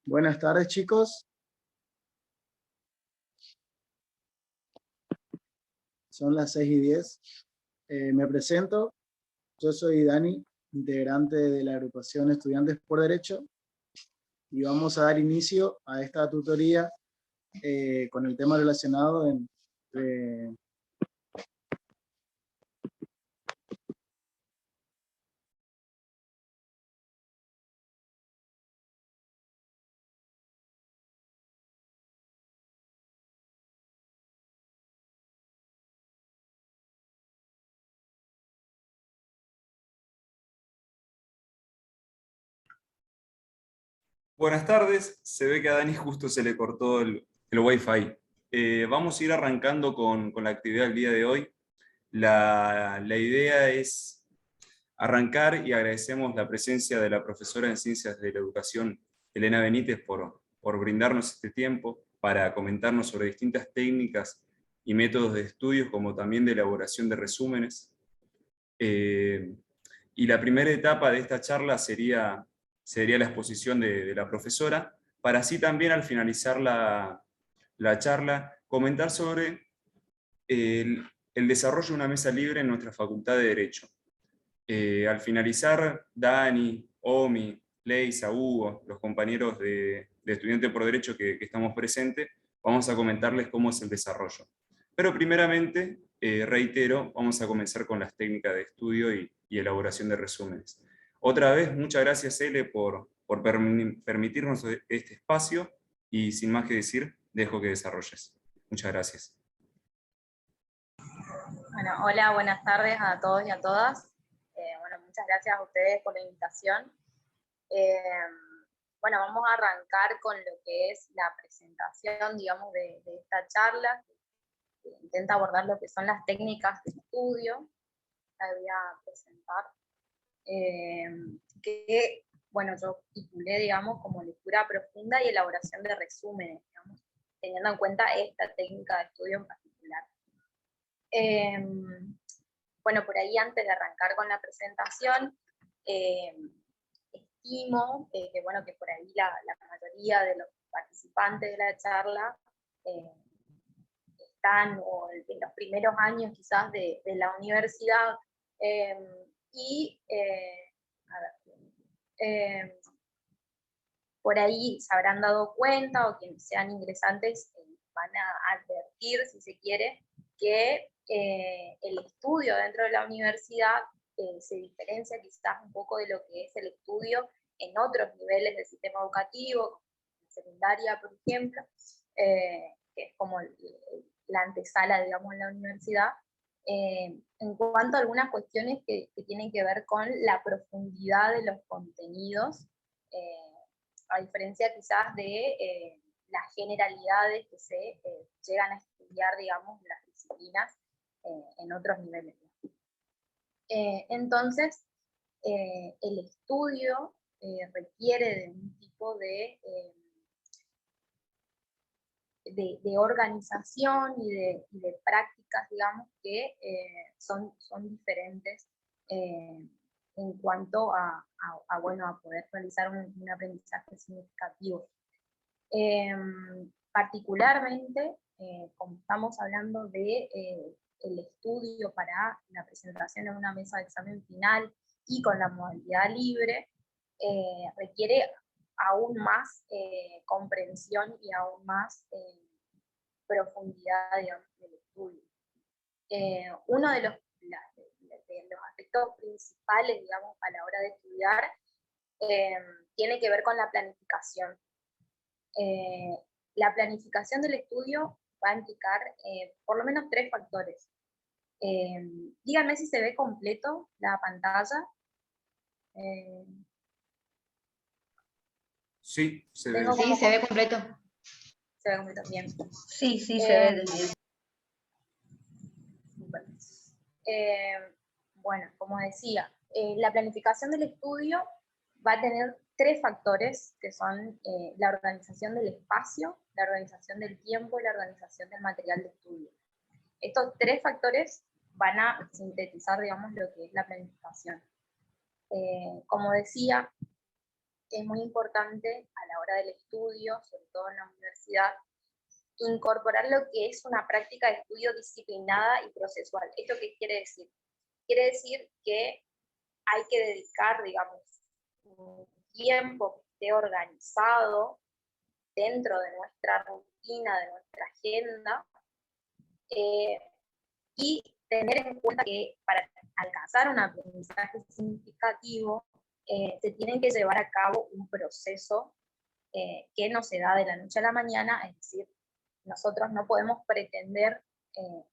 Buenas tardes, chicos. Son las 6:10. Me presento. Yo soy Dani, integrante de la agrupación Estudiantes por Derecho, y vamos a dar inicio a esta tutoría con el tema relacionado eh, Buenas tardes, se ve que a Dani justo se le cortó el Wi-Fi. Vamos a ir arrancando con la actividad del día de hoy. La idea es arrancar y agradecemos la presencia de la profesora en Ciencias de la Educación, Elena Benítez, por brindarnos este tiempo para comentarnos sobre distintas técnicas y métodos de estudios, como también de elaboración de resúmenes. Y la primera etapa de esta charla sería la exposición de la profesora, para así también al finalizar la charla comentar sobre el desarrollo de una mesa libre en nuestra Facultad de Derecho. Al finalizar, Dani, Omi, Leisa, Hugo, los compañeros de Estudiantes por Derecho que estamos presentes, vamos a comentarles cómo es el desarrollo. Pero primeramente, reitero, vamos a comenzar con las técnicas de estudio y elaboración de resúmenes. Otra vez, muchas gracias, Ele, por permitirnos este espacio, y sin más que decir, dejo que desarrolles. Muchas gracias. Bueno, hola, buenas tardes a todos y a todas. Bueno, muchas gracias a ustedes por la invitación. Bueno, vamos a arrancar con lo que es la presentación, digamos, de esta charla, que intenta abordar lo que son las técnicas de estudio. La voy a presentar. Que, bueno, yo titulé, digamos, como lectura profunda y elaboración de resúmenes, digamos, teniendo en cuenta esta técnica de estudio en particular. Bueno, por ahí antes de arrancar con la presentación, estimo que, bueno, que por ahí la mayoría de los participantes de la charla están o en los primeros años quizás de la universidad, y por ahí se habrán dado cuenta, o quienes sean ingresantes van a advertir, si se quiere, que el estudio dentro de la universidad se diferencia quizás un poco de lo que es el estudio en otros niveles del sistema educativo, en secundaria, por ejemplo, que es como la antesala, digamos, en la universidad, en cuanto a algunas cuestiones que tienen que ver con la profundidad de los contenidos, a diferencia quizás de las generalidades que se llegan a estudiar, digamos, las disciplinas en otros niveles. Entonces, el estudio requiere de un tipo de organización y de prácticas, digamos, que son diferentes en cuanto bueno, a poder realizar un aprendizaje significativo. Particularmente, como estamos hablando de el estudio para la presentación en una mesa de examen final y con la modalidad libre, requiere aún más comprensión y aún más profundidad, digamos, del estudio. Uno de los aspectos principales, digamos, a la hora de estudiar tiene que ver con la planificación. La planificación del estudio va a implicar por lo menos 3 factores. Díganme si se ve completo la pantalla. Sí, se ve. Sí, se ve completo. Se ve completo, bien. Sí, se ve bien. Bueno, como decía, la planificación del estudio va a tener 3 factores, que son la organización del espacio, la organización del tiempo y la organización del material de estudio. Estos 3 factores van a sintetizar, digamos, lo que es la planificación. Como decía, es muy importante a la hora del estudio, sobre todo en la universidad, incorporar lo que es una práctica de estudio disciplinada y procesual. ¿Esto qué quiere decir? Quiere decir que hay que dedicar, digamos, un tiempo que esté organizado dentro de nuestra rutina, de nuestra agenda, y tener en cuenta que para alcanzar un aprendizaje significativo, se tiene que llevar a cabo un proceso que no se da de la noche a la mañana, es decir, nosotros no podemos pretender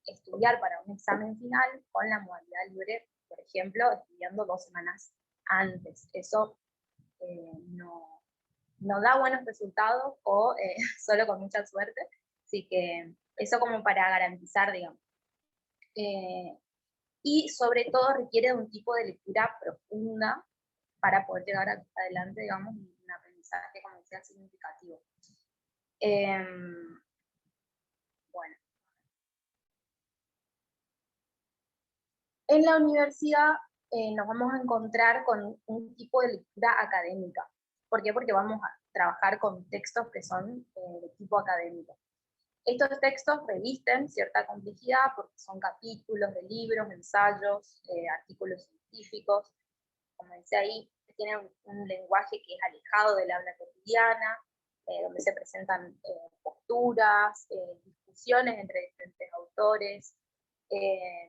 estudiar para un examen final con la modalidad libre, por ejemplo, estudiando 2 semanas antes. Eso no da buenos resultados o solo con mucha suerte. Así que eso como para garantizar, digamos. Y sobre todo requiere de un tipo de lectura profunda para poder llegar adelante, digamos, un aprendizaje, como decía, significativo. Bueno. En la universidad nos vamos a encontrar con un tipo de lectura académica. ¿Por qué? Porque vamos a trabajar con textos que son de tipo académico. Estos textos revisten cierta complejidad porque son capítulos de libros, ensayos, artículos científicos. Como decía ahí, tienen un lenguaje que es alejado del habla cotidiana, donde se presentan posturas, discusiones entre diferentes autores,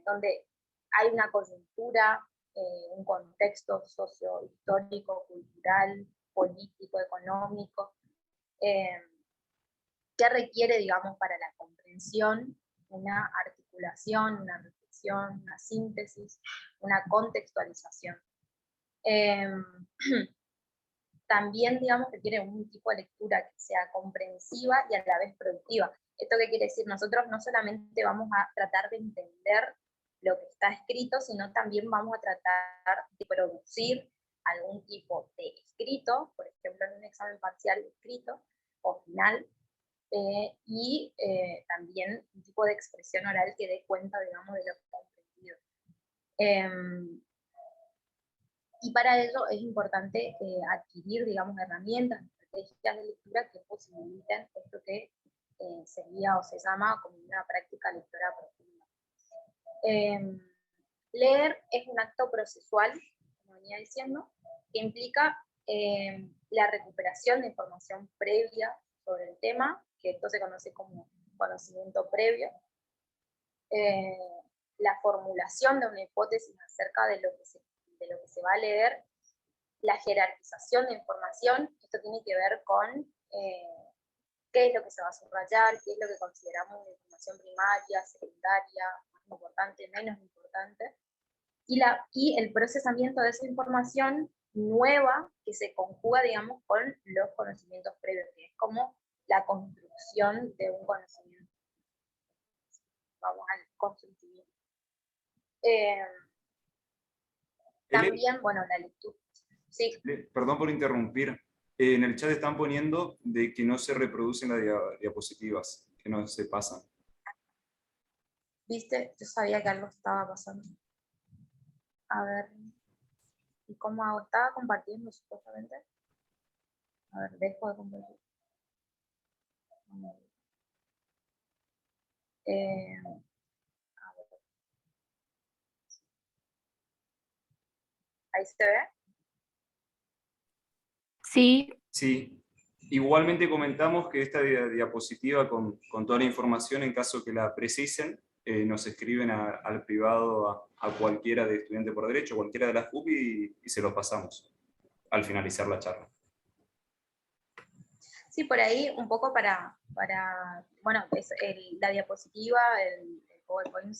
donde hay una coyuntura, un contexto socio-histórico, cultural, político, económico, que requiere, digamos, para la comprensión una articulación, una reflexión, una síntesis, una contextualización. También, digamos, requiere un tipo de lectura que sea comprensiva y a la vez productiva. ¿Esto qué quiere decir? Nosotros no solamente vamos a tratar de entender lo que está escrito, sino también vamos a tratar de producir algún tipo de escrito, por ejemplo, en un examen parcial escrito o final, y también un tipo de expresión oral que dé cuenta, digamos, de lo que está entendido. Y para ello es importante adquirir, digamos, herramientas, estrategias de lectura que posibiliten esto que sería o se llama como una práctica lectora profunda. Leer es un acto procesual, como venía diciendo, que implica la recuperación de información previa sobre el tema, que esto se conoce como conocimiento previo, la formulación de una hipótesis acerca de lo que se va a leer, la jerarquización de información. Esto tiene que ver con qué es lo que se va a subrayar, qué es lo que consideramos una información primaria, secundaria, más importante, menos importante, y el procesamiento de esa información nueva que se conjuga, digamos, con los conocimientos previos, que es como la construcción de un conocimiento. Vamos al constructivismo. También, bueno, la lectura. Sí. Perdón por interrumpir. En el chat están poniendo de que no se reproducen las diapositivas, que no se pasan. ¿Viste? Yo sabía que algo estaba pasando. A ver. ¿Y cómo hago? Estaba compartiendo supuestamente. A ver, dejo de compartir. A ver. Ahí se ve. Sí, Sí. Igualmente comentamos que esta diapositiva con toda la información, en caso que la precisen, nos escriben al privado, a cualquiera de estudiante por derecho, cualquiera de las UPI, y se lo pasamos al finalizar la charla. Sí, por ahí un poco para bueno, la diapositiva, el PowerPoint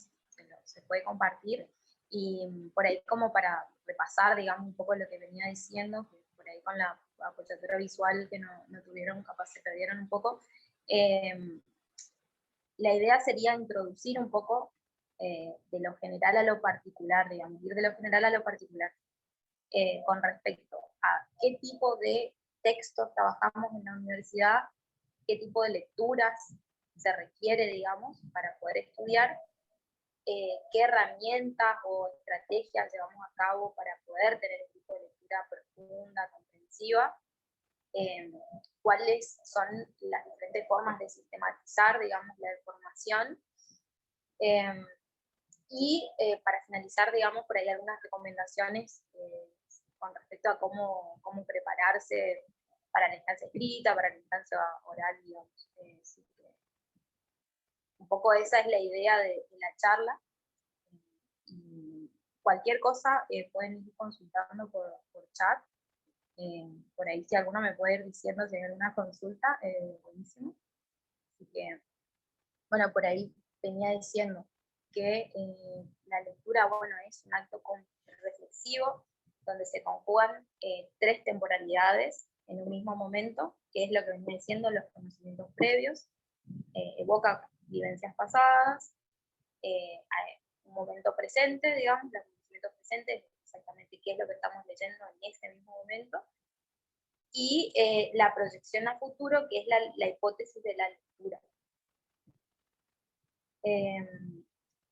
se puede compartir, y por ahí como para repasar, digamos, un poco lo que venía diciendo, que por ahí con la apoyatura visual que no tuvieron, capaz se perdieron un poco. La idea sería introducir un poco de lo general a lo particular, digamos, ir de lo general a lo particular, con respecto a qué tipo de textos trabajamos en la universidad, qué tipo de lecturas se requiere, digamos, para poder estudiar, qué herramientas o estrategias llevamos a cabo para poder tener un tipo de lectura profunda, comprensiva, cuáles son las diferentes formas de sistematizar, digamos, la información. Y para finalizar, digamos, por ahí algunas recomendaciones con respecto a cómo prepararse para la instancia escrita, para la instancia oral, digamos. Así que un poco esa es la idea de la charla. Y cualquier cosa pueden ir consultando por chat. Por ahí si alguno me puede ir diciendo si hay alguna consulta, buenísimo. Así que, bueno, por ahí venía diciendo que la lectura, bueno, es un acto reflexivo, donde se conjugan 3 temporalidades en un mismo momento, que es lo que venía diciendo, los conocimientos previos, evoca vivencias pasadas, un momento presente, digamos, los conocimientos presentes, exactamente qué es lo que estamos leyendo en ese mismo momento, y la proyección a futuro, que es la hipótesis de la lectura.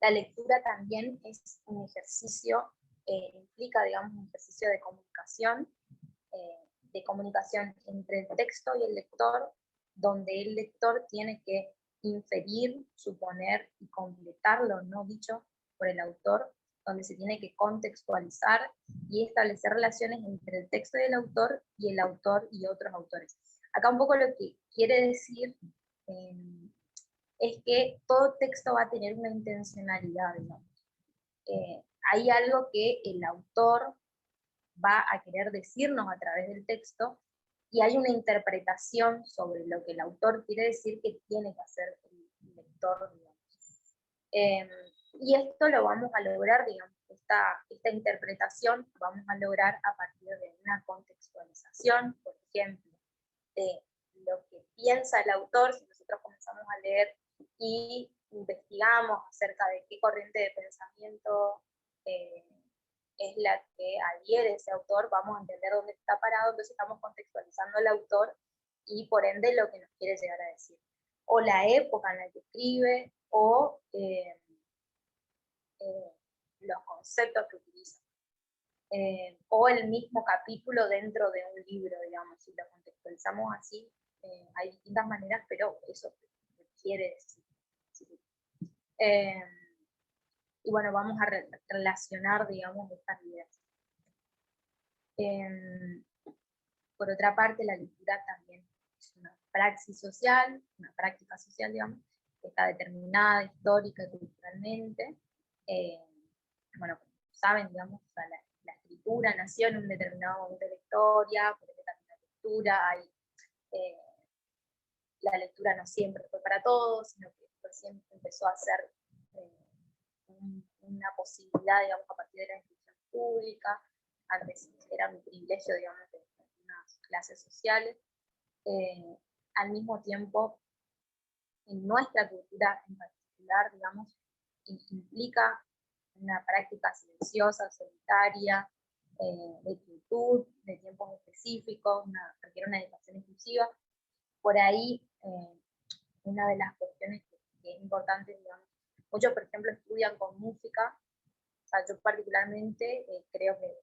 La lectura también es un ejercicio, implica, digamos, un ejercicio de comunicación entre el texto y el lector, donde el lector tiene que inferir, suponer y completar lo no dicho por el autor, donde se tiene que contextualizar y establecer relaciones entre el texto y el autor y otros autores. Acá un poco lo que quiere decir es que todo texto va a tener una intencionalidad, digamos. Hay algo que el autor va a querer decirnos a través del texto, y hay una interpretación sobre lo que el autor quiere decir que tiene que hacer el lector, digamos. Y esto lo vamos a lograr, digamos, esta interpretación vamos a lograr a partir de una contextualización, por ejemplo, de lo que piensa el autor. Si nosotros comenzamos a leer y investigamos acerca de qué corriente de pensamiento es la que adhiere ese autor, vamos a entender dónde está parado, entonces estamos contextualizando al autor y por ende lo que nos quiere llegar a decir. O la época en la que escribe, o los conceptos que utiliza. O el mismo capítulo dentro de un libro, digamos, si lo contextualizamos así, hay distintas maneras, pero eso quiere decir. Y bueno, vamos a relacionar, digamos, estas ideas. Por otra parte, la lectura también es una praxis social, una práctica social, digamos, que está determinada histórica y culturalmente. Bueno, como saben, digamos, la escritura nació en un determinado momento de la historia, por ende también la lectura, la lectura no siempre fue para todos, sino que siempre empezó a ser una posibilidad, digamos, a partir de la institución pública. Antes era un privilegio, digamos, de algunas clases sociales. Al mismo tiempo, en nuestra cultura en particular, digamos, implica una práctica silenciosa, solitaria, de quietud, de tiempos específicos, requiere una dedicación exclusiva. Por ahí, una de las cuestiones que es importante, digamos, muchos, por ejemplo, estudian con música. O sea, yo particularmente creo que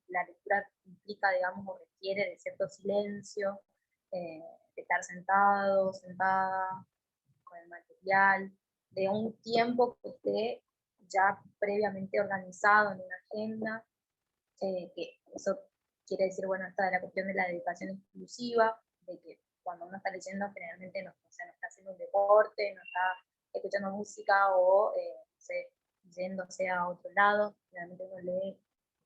la lectura implica, digamos, o requiere de cierto silencio, de estar sentado, sentada, con el material, de un tiempo que esté ya previamente organizado en una agenda, que eso quiere decir, bueno, esta de la cuestión de la dedicación exclusiva, de que cuando uno está leyendo generalmente no está haciendo un deporte, no está escuchando música o no sé, yéndose a otro lado, generalmente uno lee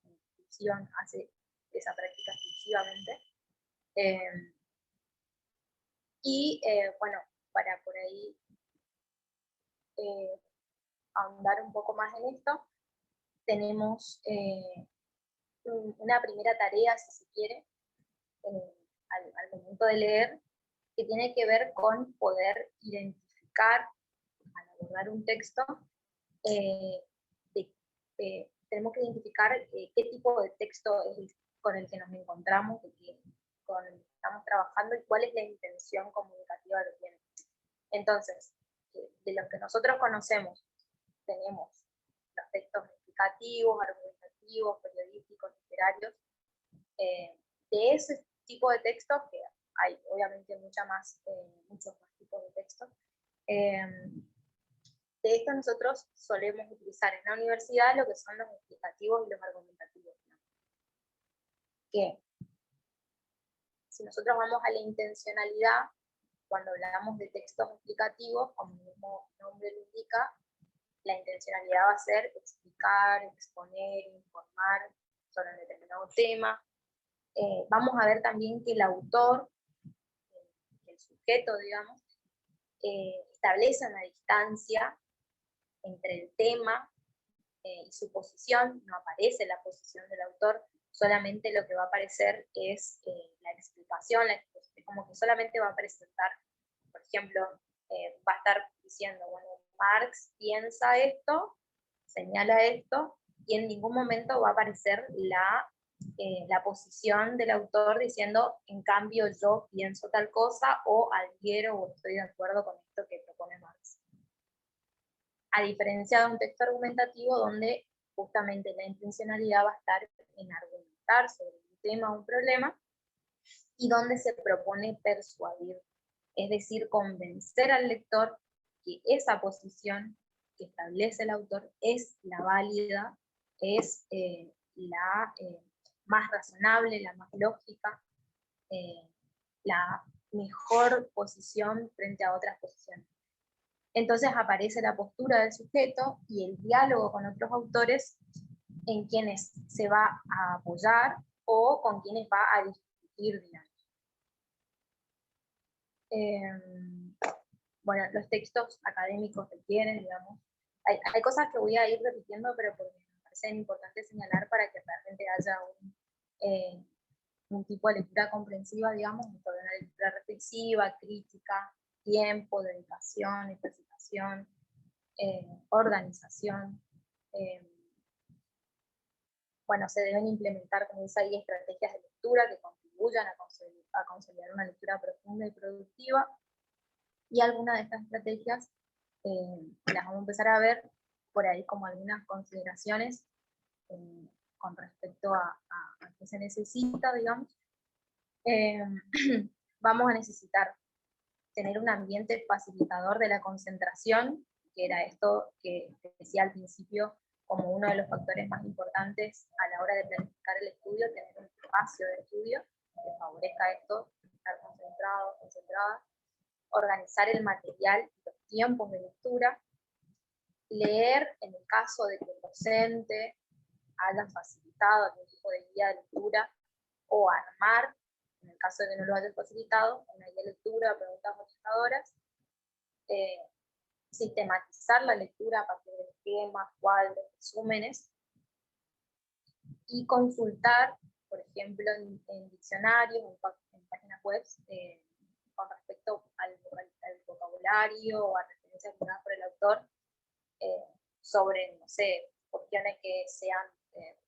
exclusiva, hace esa práctica exclusivamente. Bueno, para por ahí ahondar un poco más en esto, tenemos una primera tarea, si se quiere, al momento de leer, que tiene que ver con poder identificar, al abordar un texto, tenemos que identificar qué tipo de texto es con el que nos encontramos, con el que estamos trabajando y cuál es la intención comunicativa que tiene. Entonces, de los que nosotros conocemos, tenemos los textos explicativos, argumentativos, periodísticos, literarios. De ese tipo de textos, que hay obviamente muchos más tipos de textos. De esto nosotros solemos utilizar en la universidad lo que son los explicativos y los argumentativos, ¿no? Que si nosotros vamos a la intencionalidad, cuando hablamos de textos explicativos, como el mismo nombre lo indica, la intencionalidad va a ser explicar, exponer, informar sobre un determinado tema. Vamos a ver también que el autor, el sujeto, digamos, establece una distancia entre el tema y su posición. No aparece la posición del autor, solamente lo que va a aparecer es la explicación, como que solamente va a presentar, por ejemplo, va a estar diciendo, bueno, Marx piensa esto, señala esto, y en ningún momento va a aparecer la posición del autor diciendo, en cambio yo pienso tal cosa, o adhiero o estoy de acuerdo con esto que propone Marx. A diferencia de un texto argumentativo donde justamente la intencionalidad va a estar en argumentar sobre un tema o un problema, y donde se propone persuadir, es decir, convencer al lector que esa posición que establece el autor es la válida, es la más razonable, la más lógica, la mejor posición frente a otras posiciones. Entonces aparece la postura del sujeto y el diálogo con otros autores en quienes se va a apoyar o con quienes va a discutir, digamos. Bueno, los textos académicos requieren, digamos, hay cosas que voy a ir repitiendo, pero porque me parece importante señalar para que realmente haya un tipo de lectura comprensiva, digamos, una lectura reflexiva, crítica, tiempo, dedicación, explicación, organización. Bueno, se deben implementar, como dice ahí, estrategias de lectura que contribuyan a consolidar una lectura profunda y productiva. Y algunas de estas estrategias las vamos a empezar a ver por ahí como algunas consideraciones con respecto a qué se necesita, digamos. Vamos a necesitar tener un ambiente facilitador de la concentración, que era esto que decía al principio como uno de los factores más importantes a la hora de planificar el estudio, tener un espacio de estudio que favorezca esto, estar concentrado, concentrada, organizar el material y los tiempos de lectura, leer en el caso de que el docente haya facilitado algún tipo de guía de lectura, o armar, en el caso de que no lo haya facilitado, una guía de lectura, preguntas orientadoras, sistematizar la lectura a partir de esquemas, cuadros, resúmenes, y consultar, por ejemplo, en diccionarios, en páginas web, con respecto al vocabulario o a referencias dadas por el autor, sobre, no sé, cuestiones que sean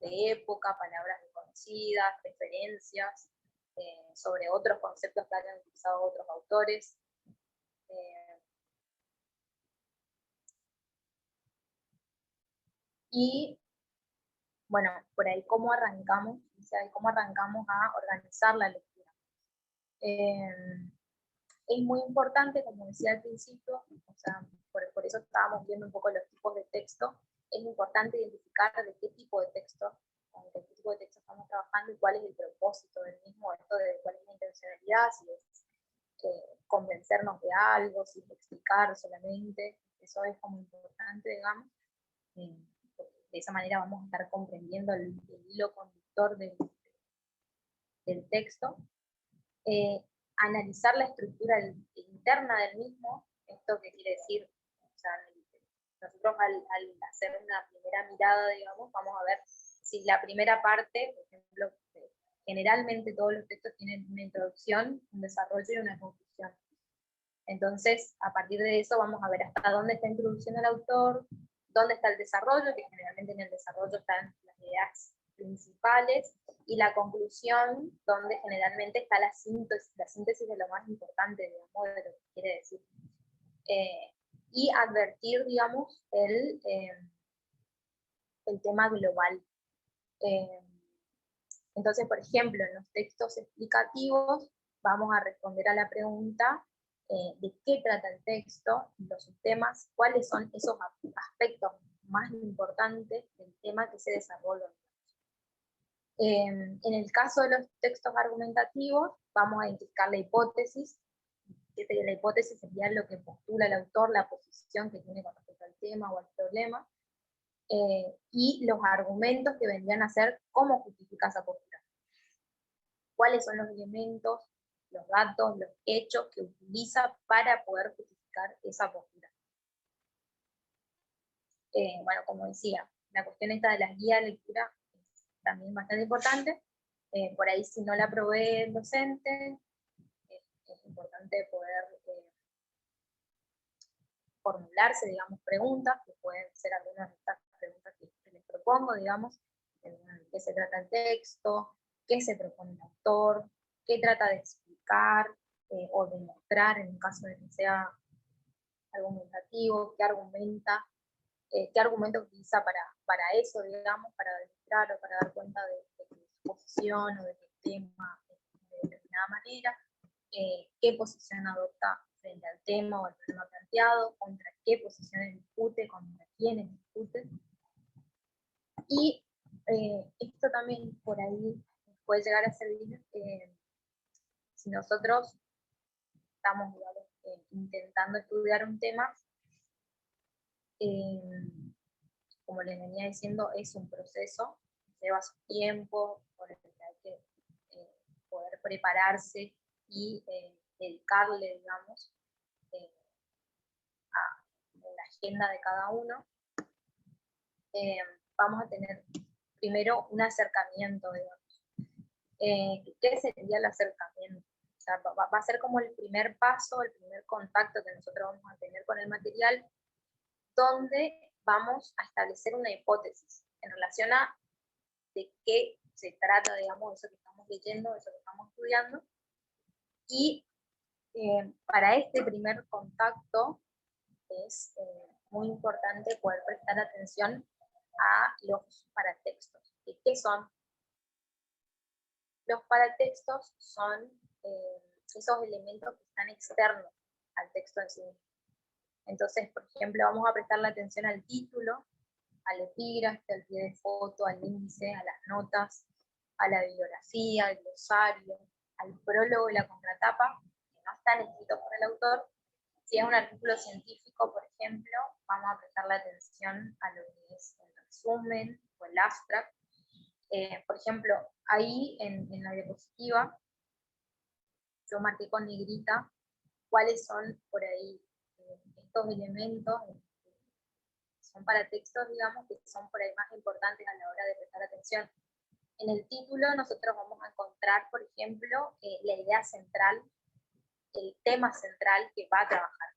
de época, palabras desconocidas, referencias, sobre otros conceptos que hayan utilizado otros autores. Y bueno, por ahí cómo arrancamos, o sea, cómo arrancamos a organizar la lectura. Es muy importante, como decía al principio, o sea, por eso estábamos viendo un poco los tipos de texto, es importante identificar de qué tipo de texto, con qué tipo de texto estamos trabajando y cuál es el propósito del mismo, esto de cuál es la intencionalidad, si es convencernos de algo, si es explicar solamente, eso es como importante, digamos, porque de esa manera vamos a estar comprendiendo el hilo conductor del texto. Analizar la estructura interna del mismo, esto que quiere decir, o sea, nosotros al hacer una primera mirada, digamos, vamos a ver si la primera parte, por ejemplo, generalmente todos los textos tienen una introducción, un desarrollo y una conclusión. Entonces, a partir de eso vamos a ver hasta dónde está introduciendo el autor, dónde está el desarrollo, que generalmente en el desarrollo están las ideas principales, y la conclusión, donde generalmente está la síntesis de lo más importante, digamos, de lo que quiere decir. Y advertir, digamos, el tema global. Entonces, por ejemplo, en los textos explicativos vamos a responder a la pregunta de qué trata el texto, los subtemas, cuáles son esos aspectos más importantes del tema que se desarrolla. En el caso de los textos argumentativos, vamos a identificar la hipótesis, que la hipótesis sería lo que postula el autor, la posición que tiene con respecto al tema o al problema, y los argumentos que vendrían a ser cómo justifica esa postura. Cuáles son los elementos, los datos, los hechos que utiliza para poder justificar esa postura. Bueno, como decía, la cuestión esta de las guías de lectura es también bastante importante. Por ahí, si no la provee el docente, es importante poder formularse, digamos, preguntas, que pueden ser algunas de estas preguntas que les propongo, digamos, de qué se trata el texto, qué se propone el autor, qué trata de explicar o demostrar en el caso de que sea argumentativo, qué argumento utiliza para eso, digamos, para demostrar o para dar cuenta de su posición o de que el tema de determinada manera, qué posición adopta frente al tema o al problema planteado, contra qué posiciones discute, contra quiénes discute. Y esto también por ahí puede llegar a servir si nosotros estamos, digamos, intentando estudiar un tema, como les venía diciendo, es un proceso, lleva su tiempo, por el que hay que poder prepararse y dedicarle, digamos, a la agenda de cada uno. Vamos a tener primero un acercamiento, digamos. ¿Qué sería el acercamiento? O sea, va a ser como el primer paso, el primer contacto que nosotros vamos a tener con el material, donde vamos a establecer una hipótesis en relación a de qué se trata, digamos, eso que estamos leyendo, eso que estamos estudiando. Y para este primer contacto es muy importante poder prestar atención a los paratextos. ¿Qué son? Los paratextos son esos elementos que están externos al texto en sí. Entonces, por ejemplo, vamos a prestarle atención al título, al epígrafe, al pie de foto, al índice, a las notas, a la bibliografía, al glosario, al prólogo y la contratapa, que no están escritos por el autor. Si es un artículo científico, por ejemplo, vamos a prestarle atención a lo que es el resumen o el abstract. Por ejemplo, ahí en la diapositiva, yo marqué con negrita cuáles son por ahí estos elementos, son para textos, digamos, que son por ahí más importantes a la hora de prestar atención. En el título nosotros vamos a encontrar, por ejemplo, la idea central, el tema central que va a trabajar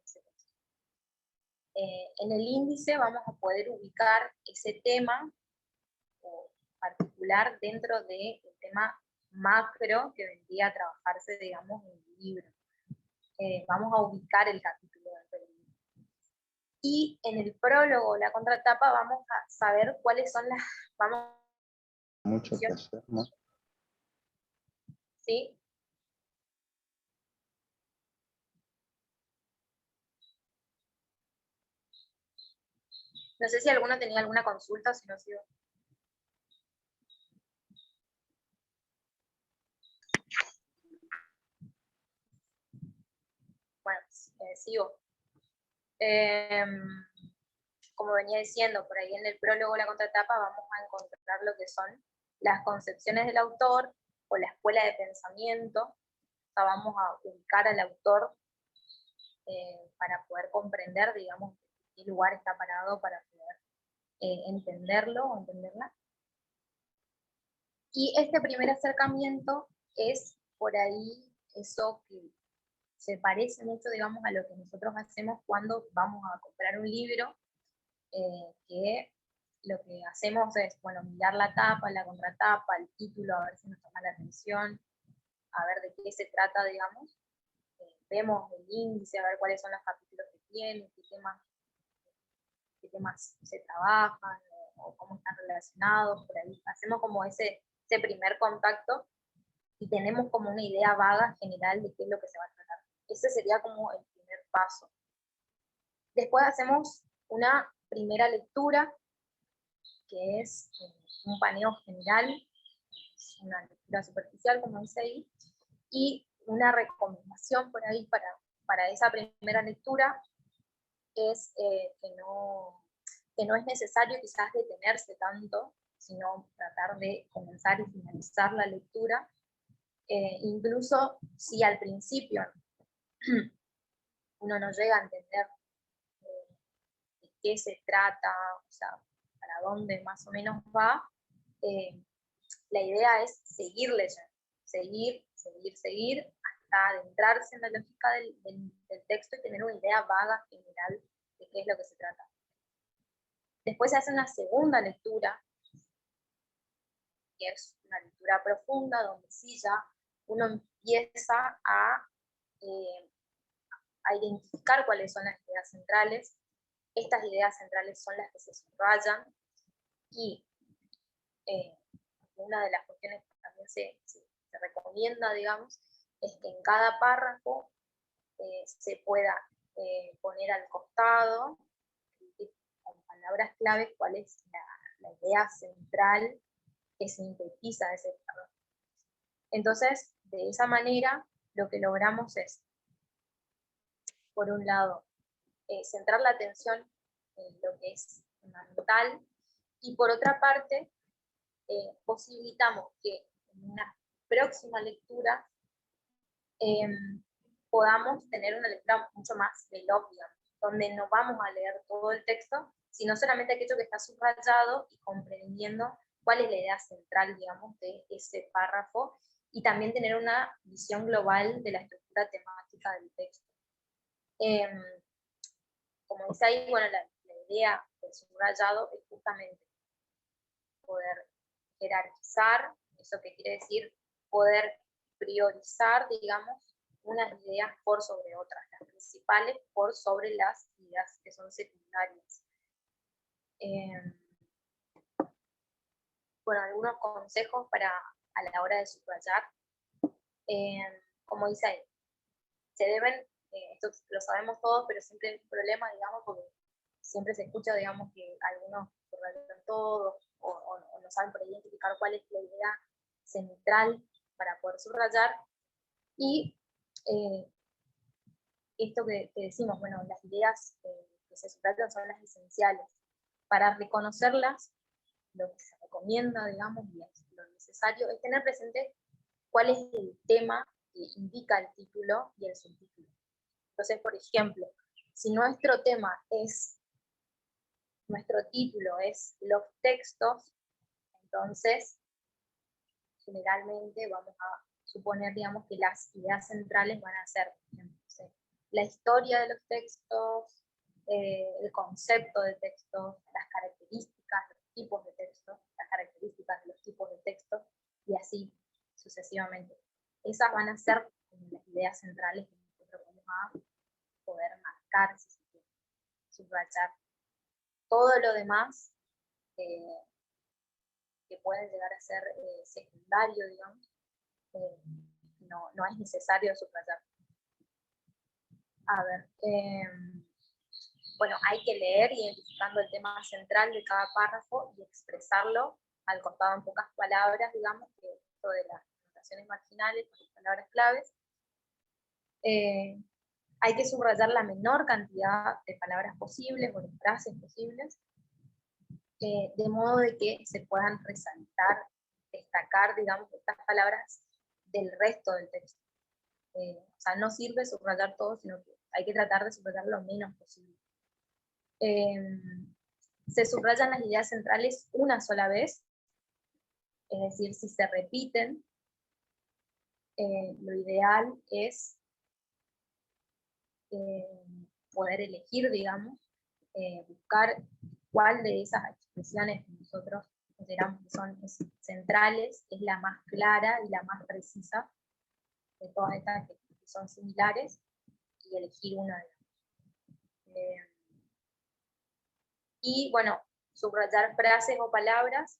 ese texto. En el índice vamos a poder ubicar ese tema particular dentro del tema macro que vendría a trabajarse, digamos, en el libro. Vamos a ubicar el capítulo dentro del libro. Y en el prólogo, la contratapa, vamos a saber cuáles son las... Mucho que hacer, ¿no? ¿Sí? No sé si alguno tenía alguna consulta, si no sigo. Bueno, sigo. Como venía diciendo, por ahí en el prólogo o la contratapa vamos a encontrar lo que son las concepciones del autor o la escuela de pensamiento. O sea, vamos a ubicar al autor para poder comprender, digamos, en qué lugar está parado para poder entenderlo o entenderla. Y este primer acercamiento es por ahí eso que se parece mucho, digamos, a lo que nosotros hacemos cuando vamos a comprar un libro, que lo que hacemos es, bueno, mirar la tapa, la contratapa, el título, a ver si nos toma la atención, a ver de qué se trata, digamos. Vemos el índice, a ver cuáles son los capítulos que tiene, qué temas se trabajan, o cómo están relacionados, por ahí. Hacemos como ese ese primer contacto y tenemos como una idea vaga general de qué es lo que se va a tratar. Ese sería como el primer paso. Después hacemos una primera lectura, que es un paneo general, una lectura superficial, como dice ahí, y una recomendación por ahí para esa primera lectura es que no es necesario quizás detenerse tanto, sino tratar de comenzar y finalizar la lectura, incluso si al principio uno no llega a entender de qué se trata, o sea, para dónde más o menos va, la idea es seguir leyendo, seguir, hasta adentrarse en la lógica del texto y tener una idea vaga general de qué es lo que se trata. Después se hace una segunda lectura, que es una lectura profunda, donde sí ya uno empieza a identificar cuáles son las ideas centrales. Estas ideas centrales son las que se subrayan y una de las cuestiones que también se recomienda, digamos, es que en cada párrafo se pueda poner al costado, con palabras claves, cuál es la idea central que sintetiza ese párrafo. Entonces, de esa manera, lo que logramos es, por un lado, centrar la atención en lo que es fundamental, y por otra parte, posibilitamos que en una próxima lectura podamos tener una lectura mucho más veloz, donde no vamos a leer todo el texto, sino solamente aquello que está subrayado y comprendiendo cuál es la idea central, digamos, de ese párrafo, y también tener una visión global de la estructura temática del texto. Como dice ahí, bueno, la idea del subrayado es justamente poder jerarquizar, eso que quiere decir poder priorizar, digamos, unas ideas por sobre otras, las principales por sobre las ideas que son secundarias. Bueno, algunos consejos a la hora de subrayar. Como dice ahí, se deben, esto lo sabemos todos, pero siempre hay un problema, digamos, porque siempre se escucha, digamos, que algunos subrayan todo, o no saben por identificar cuál es la idea central para poder subrayar, y esto que decimos, bueno, las ideas que se subrayan son las esenciales. Para reconocerlas, lo que se recomienda, digamos, y lo necesario es tener presente cuál es el tema que indica el título y el subtítulo. Entonces, por ejemplo, si nuestro título es los textos, entonces generalmente vamos a suponer, digamos, que las ideas centrales van a ser, por ejemplo, la historia de los textos, el concepto de textos, las características, los tipos de textos, las características de los tipos de textos, y así sucesivamente. Esas van a ser las ideas centrales que nosotros vamos a poder marcar, si se quiere, subrayar. Todo lo demás que puede llegar a ser secundario, digamos, no es necesario subrayar. A ver, bueno, hay que leer identificando el tema central de cada párrafo y expresarlo al costado en pocas palabras, digamos, que esto de las notaciones marginales, las palabras claves. Hay que subrayar la menor cantidad de palabras posibles o de frases posibles, de modo de que se puedan resaltar, destacar, digamos, estas palabras del resto del texto. O sea, no sirve subrayar todo, sino que hay que tratar de subrayar lo menos posible. Se subrayan las ideas centrales una sola vez, es decir, si se repiten, lo ideal es poder elegir, digamos, buscar cuál de esas expresiones que nosotros consideramos que son centrales es la más clara y la más precisa de todas estas que son similares, y elegir una de ellas. Y bueno, subrayar frases o palabras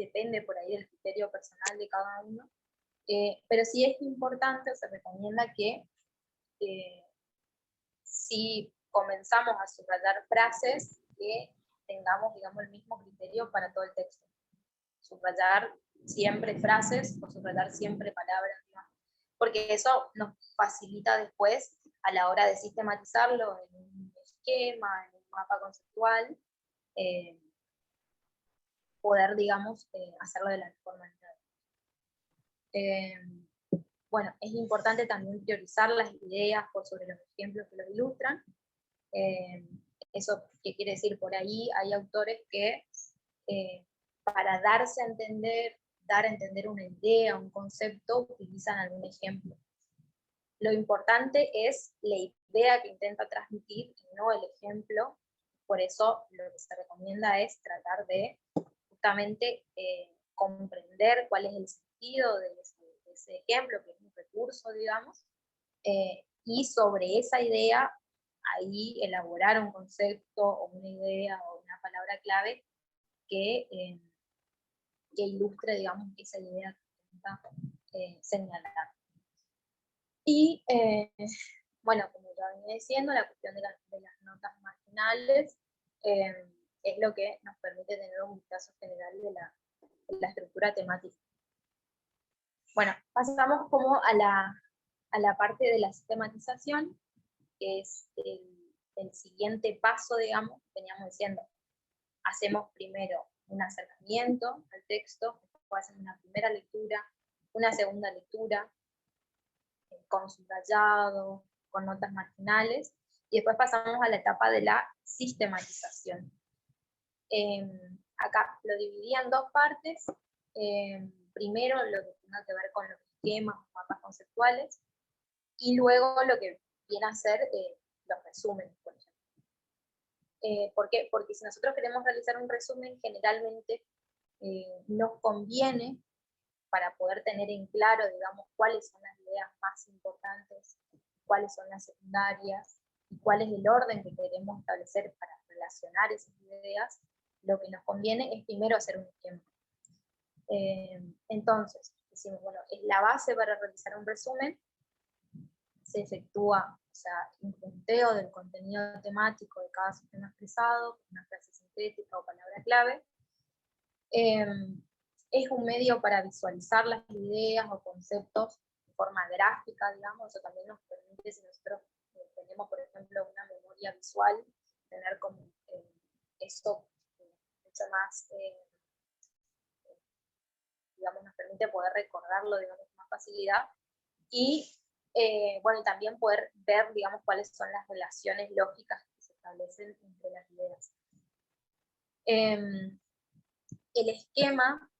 depende por ahí del criterio personal de cada uno, pero sí es importante, o se recomienda que si comenzamos a subrayar frases, que tengamos, digamos, el mismo criterio para todo el texto. Subrayar siempre frases o subrayar siempre palabras, digamos, porque eso nos facilita después a la hora de sistematizarlo en un esquema, en un mapa conceptual, poder, digamos, hacerlo de la mejor manera. Bueno, es importante también priorizar las ideas por sobre los ejemplos que los ilustran. Eso, ¿qué quiere decir? Por ahí hay autores que para darse a entender, dar a entender una idea, un concepto, utilizan algún ejemplo. Lo importante es la idea que intenta transmitir y no el ejemplo. Por eso lo que se recomienda es tratar de justamente comprender cuál es el sentido de ese ejemplo, que es un recurso, digamos, y sobre esa idea ahí elaborar un concepto o una idea o una palabra clave que ilustre, digamos, esa idea que intenta señalar. Y bueno, como ya venía diciendo, la cuestión de las notas marginales es lo que nos permite tener un vistazo general de la estructura temática. Bueno, pasamos como a la parte de la sistematización, que es el siguiente paso, digamos, veníamos diciendo. Hacemos primero un acercamiento al texto, después hacemos una primera lectura, una segunda lectura, con subrayado, con notas marginales, y después pasamos a la etapa de la sistematización. Acá lo dividí en dos partes. Primero lo que tenga que ver con los esquemas, mapas conceptuales, y luego lo que viene a ser los resúmenes, por ejemplo. ¿Por qué? Porque si nosotros queremos realizar un resumen, generalmente nos conviene, para poder tener en claro, digamos, cuáles son las ideas más importantes, cuáles son las secundarias, y cuál es el orden que queremos establecer para relacionar esas ideas, lo que nos conviene es primero hacer un esquema. Entonces, decimos, bueno, es la base para realizar un resumen, se efectúa, o sea, un punteo del contenido temático de cada sistema expresado, una frase sintética o palabra clave. Es un medio para visualizar las ideas o conceptos de forma gráfica, digamos. Eso también nos permite, si nosotros tenemos, por ejemplo, una memoria visual, tener como esto mucho más, digamos, nos permite poder recordarlo, digamos, con más facilidad. Y, bueno, también poder ver, digamos, cuáles son las relaciones lógicas que se establecen entre las ideas. El esquema,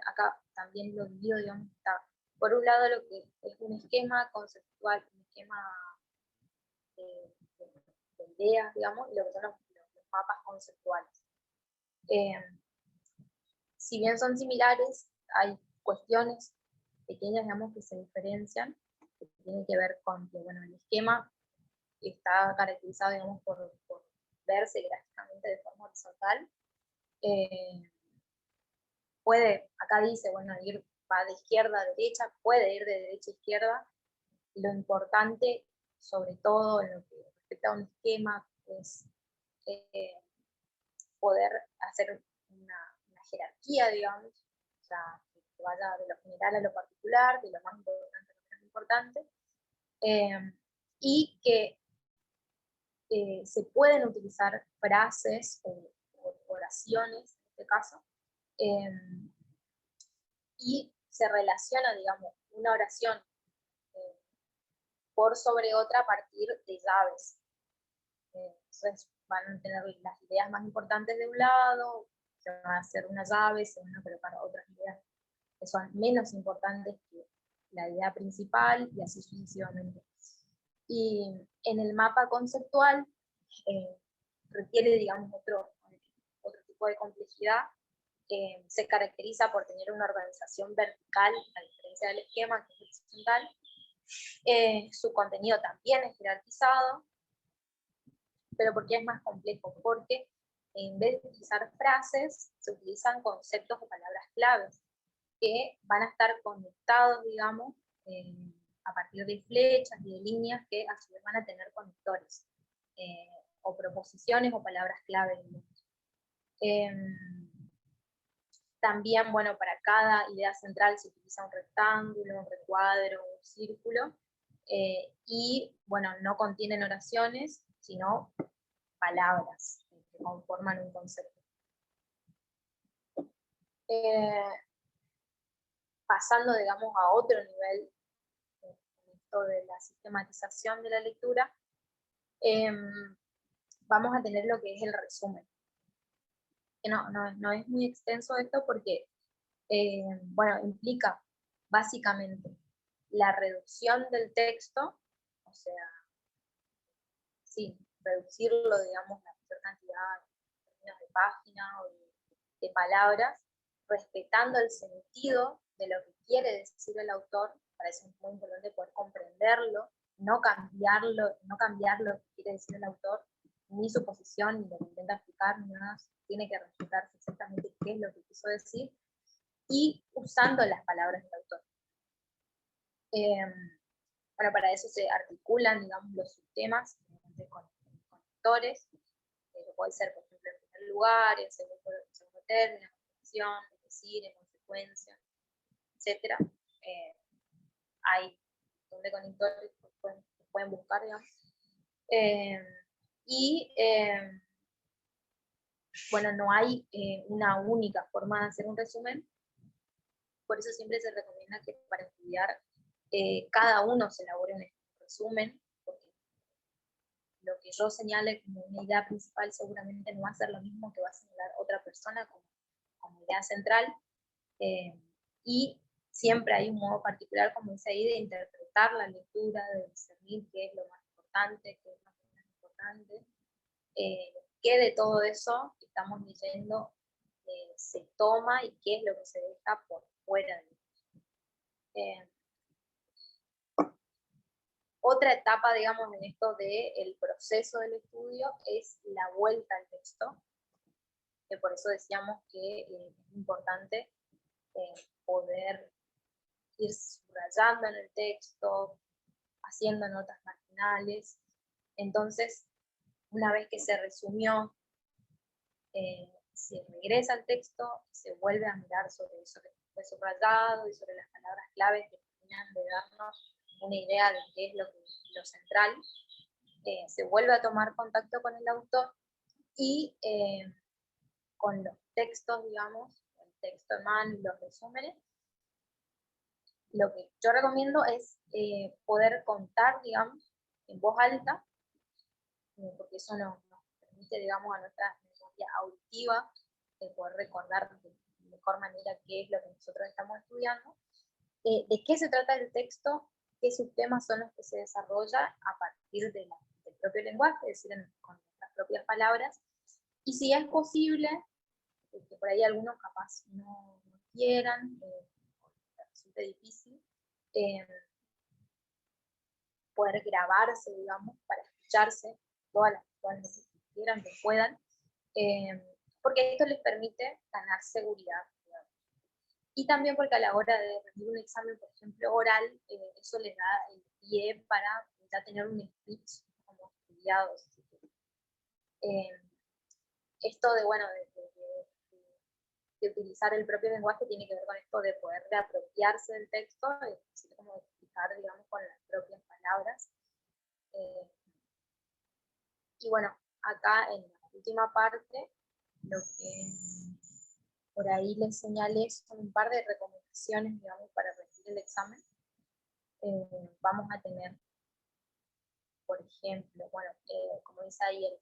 acá también lo divido, digamos, está por un lado lo que es un esquema conceptual, un esquema de ideas, digamos, y lo que son los mapas conceptuales. Si bien son similares, hay cuestiones pequeñas, digamos, que se diferencian, que tienen que ver con que, bueno, el esquema está caracterizado, digamos, por verse gráficamente de forma horizontal. Puede, acá dice, bueno, va de izquierda a derecha, puede ir de derecha a izquierda. Lo importante, sobre todo en lo que respecta a un esquema, es poder hacer una jerarquía, digamos, o sea, que vaya de lo general a lo particular, de lo más importante a lo menos importante, y que se pueden utilizar frases o oraciones, en este caso, y se relaciona, digamos, una oración por sobre otra a partir de llaves. Entonces van a tener las ideas más importantes de un lado, se van a hacer una llave, se van a colocar otras ideas que son menos importantes que la idea principal, y así sucesivamente. Y en el mapa conceptual requiere, digamos, otro tipo de complejidad. Se caracteriza por tener una organización vertical, a diferencia del esquema, que es horizontal. Su contenido también es jerarquizado. ¿Pero por qué es más complejo? Porque en vez de utilizar frases, se utilizan conceptos o palabras claves que van a estar conectados, digamos, a partir de flechas y de líneas que a su vez van a tener conectores, o proposiciones o palabras claves. También, bueno, para cada idea central se utiliza un rectángulo, un recuadro, un círculo, y, bueno, no contienen oraciones, sino palabras que conforman un concepto. Pasando, digamos, a otro nivel, esto de la sistematización de la lectura, vamos a tener lo que es el resumen. Que no es muy extenso esto porque, bueno, implica básicamente la reducción del texto, o sea, sí, reducirlo, digamos, la mayor cantidad en términos de páginas o de palabras, respetando el sentido de lo que quiere decir el autor. Para eso es muy importante poder comprenderlo, no cambiar lo que quiere decir el autor, ni su posición, ni lo que intenta explicar, ni nada. Tiene que respetarse exactamente qué es lo que quiso decir, y usando las palabras del autor. Bueno, para eso se articulan, digamos, los sistemas con conectores, que puede ser, por ejemplo, en primer lugar, en segundo término, en función, es decir, en consecuencia, etc. Hay un montón de conectores que pueden buscar, digamos. Bueno, no hay una única forma de hacer un resumen, por eso siempre se recomienda que para estudiar cada uno se elabore un resumen, porque lo que yo señale como una idea principal seguramente no va a ser lo mismo que va a señalar otra persona como idea central, y siempre hay un modo particular, como dice ahí, de interpretar la lectura, de discernir qué es lo más importante, qué es lo menos importante, qué de todo eso que estamos leyendo se toma y qué es lo que se deja por fuera de eso. Otra etapa, digamos, en esto del proceso del estudio es la vuelta al texto, que por eso decíamos que es importante poder ir subrayando en el texto, haciendo notas marginales. Entonces, una vez que se resumió, se regresa al texto y se vuelve a mirar sobre eso que fue subrayado y sobre las palabras claves que terminan de darnos una idea de qué es lo central. Se vuelve a tomar contacto con el autor y con los textos, digamos, el texto en mano y los resúmenes. Lo que yo recomiendo es poder contar, digamos, en voz alta, porque eso nos permite, digamos, a nuestra memoria auditiva poder recordar de mejor manera qué es lo que nosotros estamos estudiando, de qué se trata el texto, qué subtemas son los que se desarrolla a partir del propio lenguaje, es decir, con nuestras propias palabras, y si es posible, que por ahí algunos capaz no quieran, resulta difícil, poder grabarse, digamos, para escucharse todas las veces que quieran, que puedan, porque esto les permite ganar seguridad, digamos. Y también porque a la hora de rendir un examen, por ejemplo, oral, eso les da el pie para ya tener un speech como estudiado. Esto de, bueno, de utilizar el propio lenguaje tiene que ver con esto de poder reapropiarse del texto, es decir, como explicar, digamos, con las propias palabras. Y bueno, acá en la última parte, lo que por ahí les señalé son un par de recomendaciones, digamos, para rendir el examen. Vamos a tener, por ejemplo, bueno, como dice ahí, el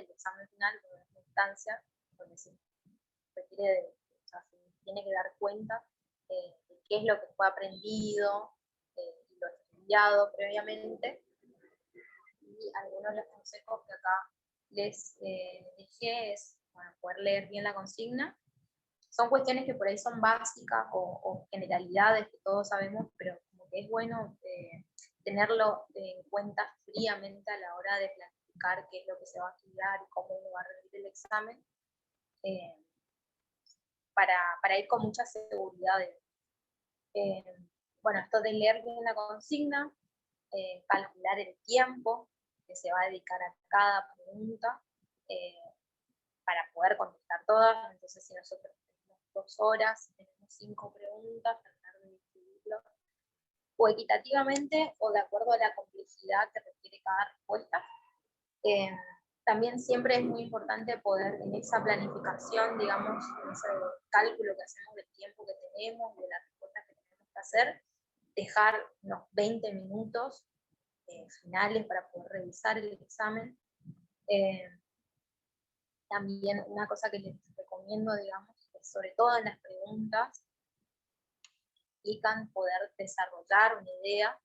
examen final, una instancia donde se requiere o sea, se tiene que dar cuenta de qué es lo que fue aprendido y lo estudiado previamente. Y algunos de los consejos que acá les dejé es, bueno, poder leer bien la consigna. Son cuestiones que por ahí son básicas o generalidades que todos sabemos, pero como que es bueno tenerlo en cuenta fríamente a la hora de planificar qué es lo que se va a estudiar y cómo uno va a rendir el examen, para ir con mucha seguridad. Bueno, esto de leer bien la consigna, calcular el tiempo que se va a dedicar a cada pregunta, para poder contestar todas. Entonces, si nosotros tenemos 2 horas, tenemos 5 preguntas, tratar de distribuirlo o equitativamente o de acuerdo a la complejidad que requiere cada respuesta. También siempre es muy importante poder, en esa planificación, digamos, en ese cálculo que hacemos del tiempo que tenemos, de las respuestas que tenemos que hacer, dejar unos 20 minutos finales para poder revisar el examen. También una cosa que les recomiendo, digamos, es sobre todo en las preguntas, implican poder desarrollar una idea,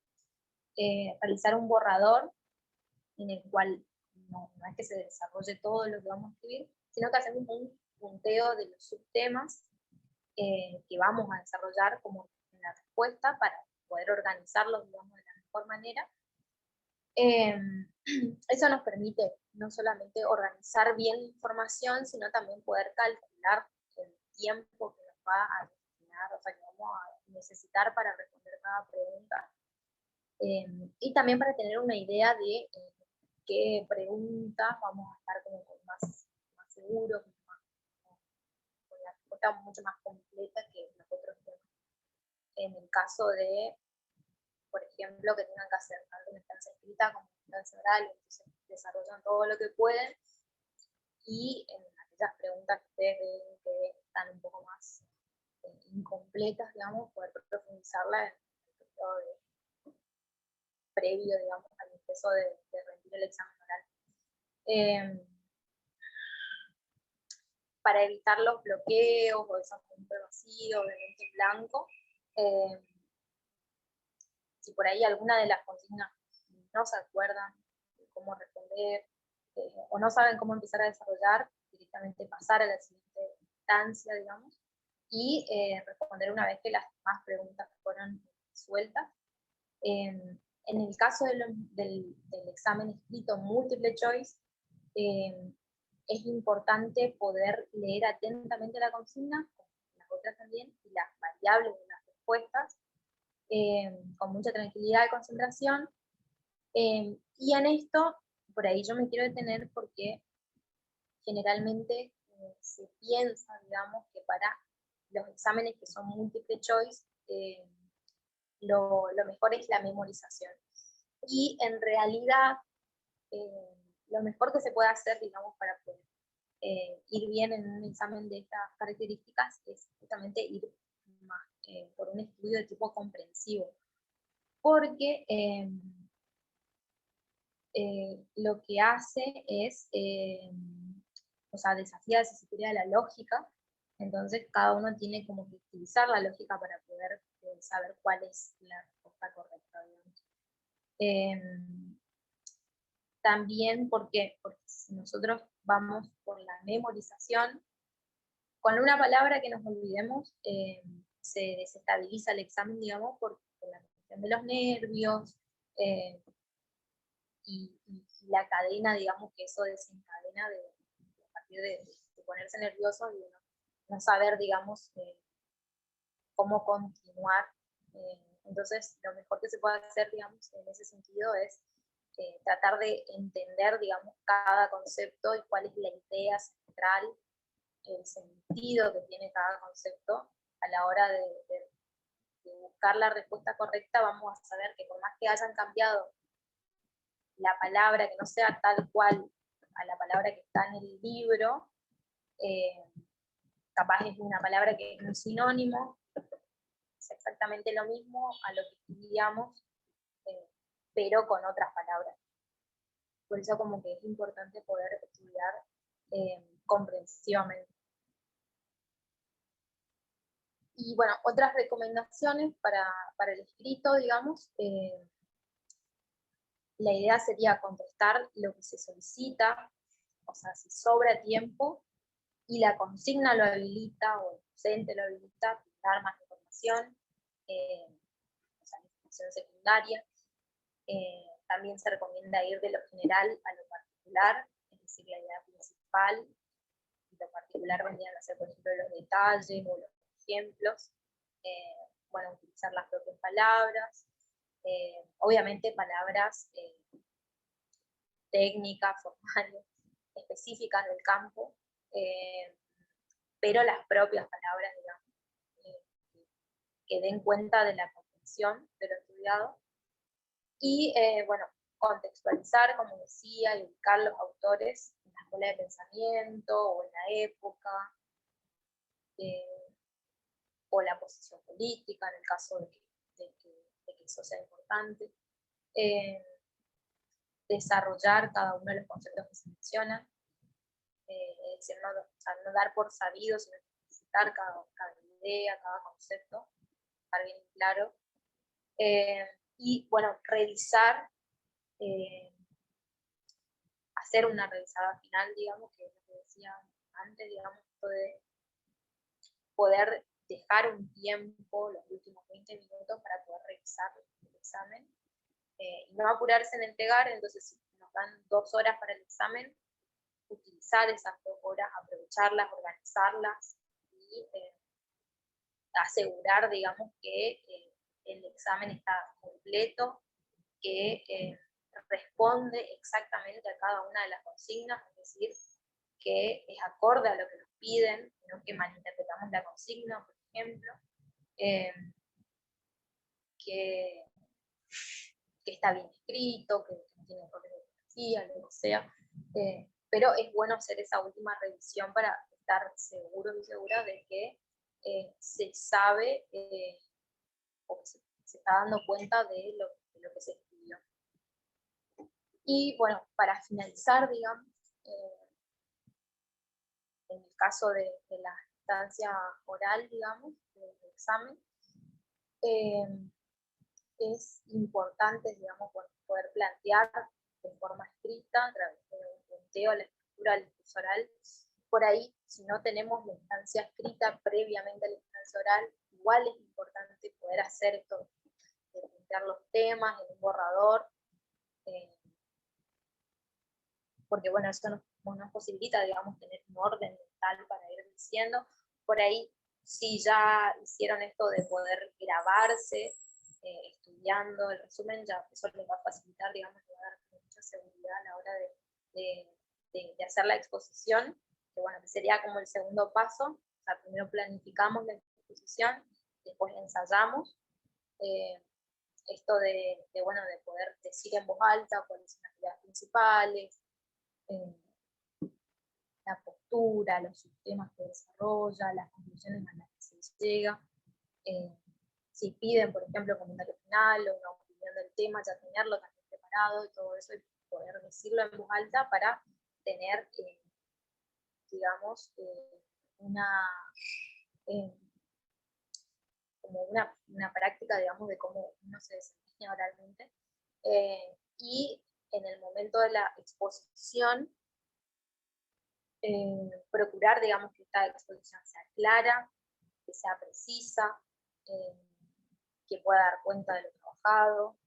realizar un borrador en el cual no es que se desarrolle todo lo que vamos a escribir, sino que hacemos un punteo de los subtemas que vamos a desarrollar como en la respuesta para poder organizarlos, digamos, de la mejor manera. Eso nos permite no solamente organizar bien la información, sino también poder calcular el tiempo que nos va a destinar, o sea, que vamos a necesitar para responder cada pregunta. Y también para tener una idea de qué preguntas vamos a estar como más seguros, con la respuesta mucho más completa que los otros temas. En el caso de, por ejemplo, que tengan que hacer tanto una instancia escrita como una instancia oral, entonces desarrollan todo lo que pueden, y en aquellas preguntas que ustedes ven que están un poco más incompletas, digamos, poder profundizarla en el periodo previo, digamos, al ingreso de rendir el examen oral. Para evitar los bloqueos o esos puntos vacíos, obviamente en blanco, si por ahí alguna de las consignas no se acuerdan de cómo responder, o no saben cómo empezar a desarrollar, directamente pasar a la siguiente instancia, digamos, y responder una vez que las demás preguntas fueron resueltas. En el caso del examen escrito múltiple choice, es importante poder leer atentamente la consigna, las otras también, y las variables de las respuestas, con mucha tranquilidad y concentración. Y en esto, por ahí yo me quiero detener porque generalmente se piensa, digamos, que para los exámenes que son múltiple choice, lo mejor es la memorización. Y en realidad, lo mejor que se puede hacer, digamos, para poder ir bien en un examen de estas características es justamente ir más, por un estudio de tipo comprensivo. Porque lo que hace es, o sea, desafía, si se quiere, la lógica. Entonces cada uno tiene como que utilizar la lógica para poder saber cuál es la respuesta correcta, digamos. También porque si nosotros vamos por la memorización, con una palabra que nos olvidemos, se desestabiliza el examen, digamos, por la cuestión de los nervios, y la cadena, digamos, que eso desencadena a partir de ponerse nervioso y no saber, digamos, cómo continuar. Entonces, lo mejor que se puede hacer, digamos, en ese sentido es tratar de entender, digamos, cada concepto y cuál es la idea central, el sentido que tiene cada concepto a la hora de buscar la respuesta correcta. Vamos a saber que por más que hayan cambiado la palabra, que no sea tal cual a la palabra que está en el libro, capaz es una palabra que es un sinónimo, es exactamente lo mismo a lo que estudiamos, pero con otras palabras. Por eso como que es importante poder estudiar comprensivamente. Y bueno, otras recomendaciones para el escrito, digamos, la idea sería contestar lo que se solicita, o sea, si sobra tiempo y la consigna lo habilita o el docente lo habilita, dar más información, o sea, información secundaria. También se recomienda ir de lo general a lo particular, es decir, la idea principal, y lo particular vendrían a ser, por ejemplo, los detalles o los ejemplos, bueno, utilizar las propias palabras, obviamente palabras técnicas, formales, específicas del campo, pero las propias palabras, digamos, que den cuenta de la comprensión de lo estudiado, y bueno, contextualizar, como decía, y ubicar los autores en la escuela de pensamiento, o en la época, o la posición política, en el caso de que eso sea importante. Desarrollar cada uno de los conceptos que se mencionan, es decir, no dar por sabido, sino explicitar cada idea, cada concepto, estar bien claro. Y bueno, revisar, hacer una revisada final, digamos, que es lo que decía antes, digamos, esto de poder dejar un tiempo, los últimos 20 minutos, para poder revisar el examen, y no apurarse en entregar. Entonces, si nos dan 2 horas para el examen, utilizar esas 2 horas, aprovecharlas, organizarlas, y asegurar, digamos, que el examen está completo, que responde exactamente a cada una de las consignas, es decir, que es acorde a lo que nos piden, no que malinterpretamos la consigna, por ejemplo, que está bien escrito, que no tiene errores de ortografía, lo que sea, pero es bueno hacer esa última revisión para estar seguros y seguras de que se sabe, o que se está dando cuenta de lo que se estudió. Y bueno, para finalizar, digamos, en el caso de la instancia oral, digamos, del examen, es importante, digamos, poder plantear de forma escrita, a través de un punteo, la escritura, el discurso oral. Por ahí, si no tenemos la instancia escrita previamente a la instancia oral, igual es importante poder hacer esto, de plantear los temas en un borrador, porque bueno, eso nos posibilita, digamos, tener un orden mental para ir diciendo. Por ahí, si ya hicieron esto de poder grabarse, estudiando el resumen, ya eso les va a facilitar, digamos, les va a dar mucha seguridad a la hora de hacer la exposición, que bueno, que sería como el segundo paso. O sea, primero planificamos la exposición, después ensayamos, esto de poder decir en voz alta cuáles son las ideas principales, la postura, los sistemas que desarrolla, las conclusiones a las que se llega. Si piden, por ejemplo, comentario final o una opinión del tema, ya tenerlo también preparado y todo eso, y poder decirlo en voz alta para tener, digamos, como una práctica, digamos, de cómo uno se desempeña oralmente. Y en el momento de la exposición, procurar, digamos, que esta exposición sea clara, que sea precisa, que pueda dar cuenta de lo trabajado,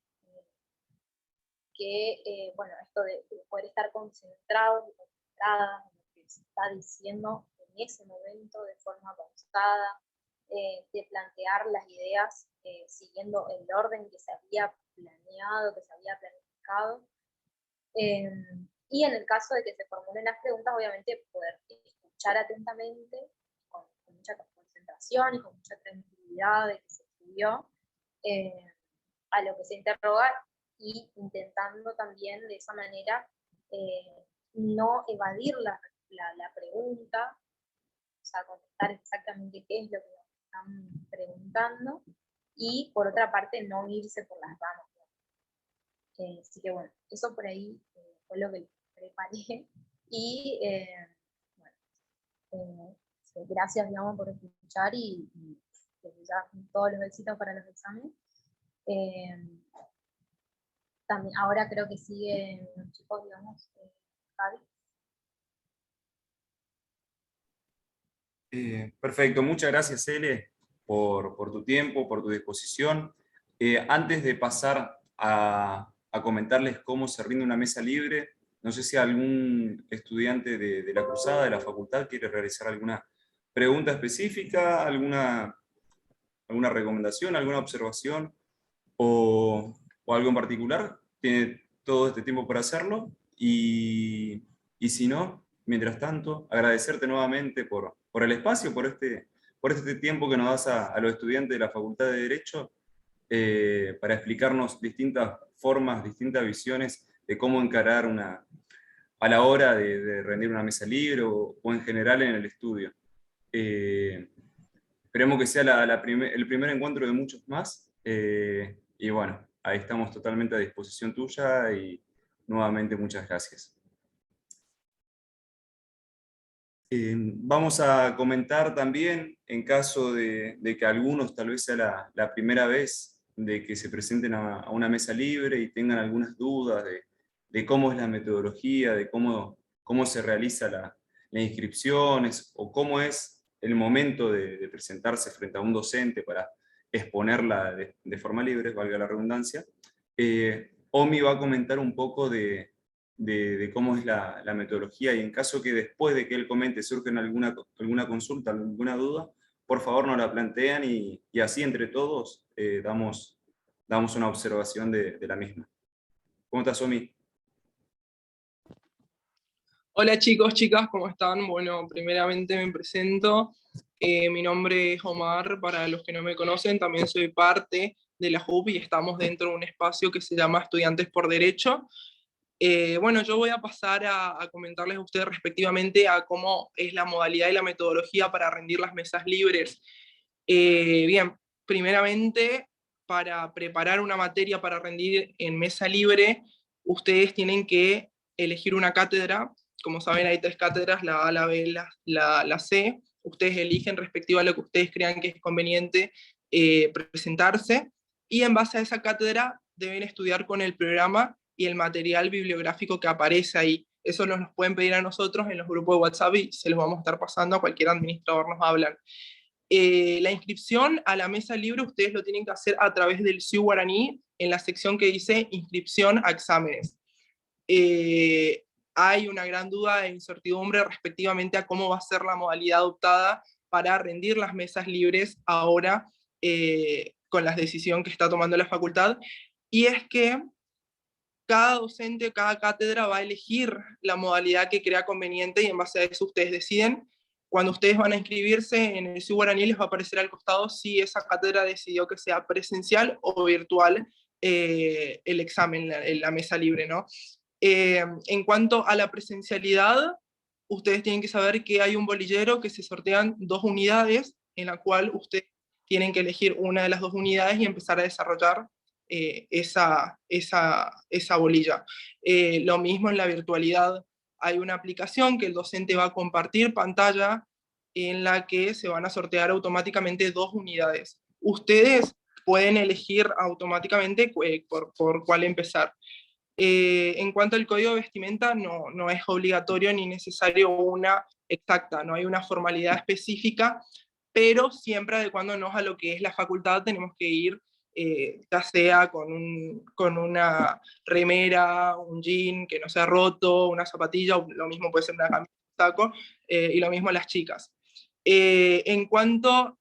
que, bueno, esto de poder estar concentrados y concentradas en lo que se está diciendo en ese momento de forma pausada, de plantear las ideas siguiendo el orden que se había planeado, que se había planificado. Y en el caso de que se formulen las preguntas, obviamente poder escuchar atentamente, con mucha concentración y con mucha tranquilidad de que se estudió, a lo que se interroga, y intentando también de esa manera no evadir la pregunta, o sea, contestar exactamente qué es lo que nos están preguntando, y por otra parte no irse por las ramas. Así que bueno, eso por ahí fue lo que preparé, y bueno, gracias, digamos, por escuchar, y ya todos los éxitos para los exámenes. También, ahora creo que siguen los chicos, digamos, Javi. Perfecto, muchas gracias, Ele, por tu tiempo, por tu disposición. Antes de pasar a comentarles cómo se rinde una mesa libre, No sé si algún estudiante de la Cruzada, de la facultad, quiere realizar alguna pregunta específica, alguna recomendación, alguna observación o algo en particular. Tiene todo este tiempo para hacerlo. Y si no, mientras tanto, agradecerte nuevamente por el espacio, por este tiempo que nos das a los estudiantes de la Facultad de Derecho para explicarnos distintas formas, distintas visiones de cómo encarar a la hora de rendir una mesa libre o en general en el estudio. Esperemos que sea el primer encuentro de muchos más. Y bueno, ahí estamos totalmente a disposición tuya y nuevamente muchas gracias. Vamos a comentar también, en caso de que algunos tal vez sea la primera vez de que se presenten a una mesa libre y tengan algunas dudas de cómo es la metodología, de cómo se realiza las inscripciones o cómo es el momento de presentarse frente a un docente para exponerla de forma libre, valga la redundancia. Omi va a comentar un poco de cómo es la metodología, y en caso que después de que él comente surgen alguna consulta, alguna duda, por favor nos la plantean y así entre todos damos una observación de la misma. ¿Cómo estás, Omi? Hola chicos, chicas, ¿cómo están? Bueno, primeramente me presento. Mi nombre es Omar, para los que no me conocen, también soy parte de la JUP y estamos dentro de un espacio que se llama Estudiantes por Derecho. Bueno, yo voy a pasar a comentarles a ustedes respectivamente a cómo es la modalidad y la metodología para rendir las mesas libres. Bien, primeramente, para preparar una materia para rendir en mesa libre, ustedes tienen que elegir una cátedra. Como saben, hay 3 cátedras, la A, la B, la C. Ustedes eligen respectivo a lo que ustedes crean que es conveniente presentarse, y en base a esa cátedra deben estudiar con el programa y el material bibliográfico que aparece ahí. Eso nos pueden pedir a nosotros en los grupos de WhatsApp y se los vamos a estar pasando, a cualquier administrador nos hablan. La inscripción a la mesa libre ustedes lo tienen que hacer a través del CIU Guaraní en la sección que dice inscripción a exámenes. Hay una gran duda e incertidumbre respectivamente a cómo va a ser la modalidad adoptada para rendir las mesas libres ahora con la decisión que está tomando la facultad, y es que cada docente, cada cátedra va a elegir la modalidad que crea conveniente y en base a eso ustedes deciden. Cuando ustedes van a inscribirse en el CIU Guaraní les va a aparecer al costado si esa cátedra decidió que sea presencial o virtual el examen, la mesa libre, ¿no? En cuanto a la presencialidad, ustedes tienen que saber que hay un bolillero que se sortean 2 unidades, en la cual ustedes tienen que elegir una de las 2 unidades y empezar a desarrollar esa bolilla. Lo mismo en la virtualidad. Hay una aplicación que el docente va a compartir pantalla en la que se van a sortear automáticamente 2 unidades. Ustedes pueden elegir automáticamente por cuál empezar. En cuanto al código de vestimenta, no es obligatorio ni necesario una exacta, no hay una formalidad específica, pero siempre adecuándonos a lo que es la facultad tenemos que ir ya sea con una remera, un jean que no sea roto, una zapatilla, o lo mismo puede ser una camisa, un saco, y lo mismo las chicas. En cuanto,